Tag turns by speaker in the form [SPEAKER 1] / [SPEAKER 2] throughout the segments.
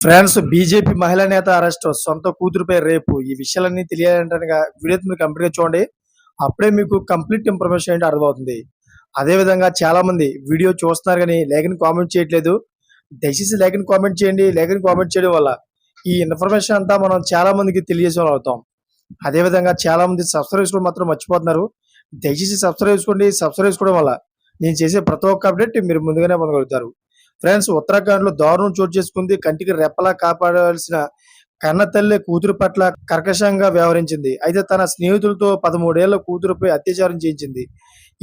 [SPEAKER 1] France BJP మహిళా నేత arrest, సొంత కూతురుపై రేపు. ఈ విషయాలన్నీ తెలియాలంటే వీడియో మీరు కంప్లీట్గా చూడండి. అప్పుడే మీకు కంప్లీట్ ఇన్ఫర్మేషన్ ఏంటి అర్థమవుతుంది. అదేవిధంగా చాలా మంది వీడియో చూస్తున్నారు కానీ లేఖని కామెంట్ చేయట్లేదు. దయచేసి లేఖని కామెంట్ చేయండి. లేఖని కామెంట్ చేయడం వల్ల ఈ ఇన్ఫర్మేషన్ అంతా మనం చాలా మందికి తెలియజేసే వాళ్ళు అవుతాం. అదేవిధంగా చాలా మంది సబ్స్క్రైబ్ చేసుకోవడం మాత్రం మర్చిపోతున్నారు. దయచేసి సబ్స్క్రైబ్ చేసుకోండి. సబ్స్క్రైబ్ చేసుకోవడం వల్ల నేను చేసే ప్రతి ఒక్క అప్డేట్ మీరు ముందుగానే పొందగలుగుతారు. ఫ్రెండ్స్, ఉత్తరాఖండ్ లో దారుణం చోటు చేసుకుంది. కంటికి రెప్పలా కాపాడాల్సిన కన్న తల్లి కూతురు పట్ల కర్కశంగా వ్యవహరించింది. అయితే తన స్నేహితులతో 13 ఏళ్ల కూతురుపై అత్యాచారం చేయించింది.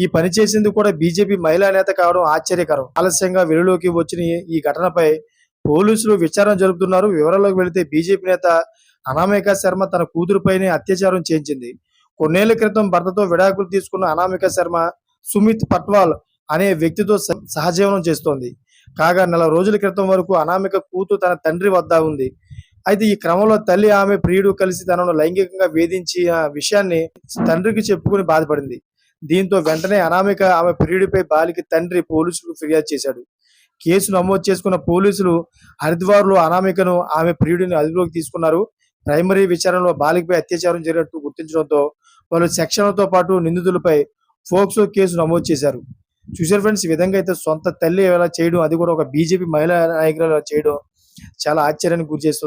[SPEAKER 1] ఈ పని చేసింది కూడా బీజేపీ మహిళా నేత కావడం ఆశ్చర్యకరం. ఆలస్యంగా వెలుగులోకి వచ్చిన ఈ ఘటనపై పోలీసులు విచారణ జరుపుతున్నారు. వివరాల్లోకి వెళితే బీజేపీ నేత అనామిక శర్మ తన కూతురుపైనే అత్యాచారం చేయించింది. కొన్నేళ్ల క్రితం భర్తతో విడాకులు తీసుకున్న అనామిక శర్మ సుమిత్ పట్వాల్ అనే వ్యక్తితో సహజీవనం చేస్తోంది. కాగా నెల రోజుల క్రితం వరకు అనామిక కూతురు తన తండ్రి వద్ద ఉంది. అయితే ఈ క్రమంలో తల్లి ఆమె ప్రియుడు కలిసి తనను లైంగికంగా వేధించిన విషయాన్ని తండ్రికి చెప్పుకుని బాధపడింది. దీంతో వెంటనే అనామిక ఆమె ప్రియుడిపై బాలిక తండ్రి పోలీసులకు ఫిర్యాదు చేశాడు. కేసు నమోదు చేసుకున్న పోలీసులు హరిద్వార్లో అనామికను ఆమె ప్రియుడిని అదుపులోకి తీసుకున్నారు. ప్రైమరీ విచారణలో బాలికపై అత్యాచారం జరిగినట్టు గుర్తించడంతో పలు సెక్షన్లతో పాటు నిందితులపై ఫోక్సో కేసు నమోదు చేశారు. చూసారు ఫ్రెండ్స్, ఈ విధంగా అయితే సొంత తల్లి ఎలా చేయడం, అది కూడా ఒక బీజేపీ మహిళా నాయకులు చేయడం చాలా ఆశ్చర్యానికి గురి చేస్తుంది.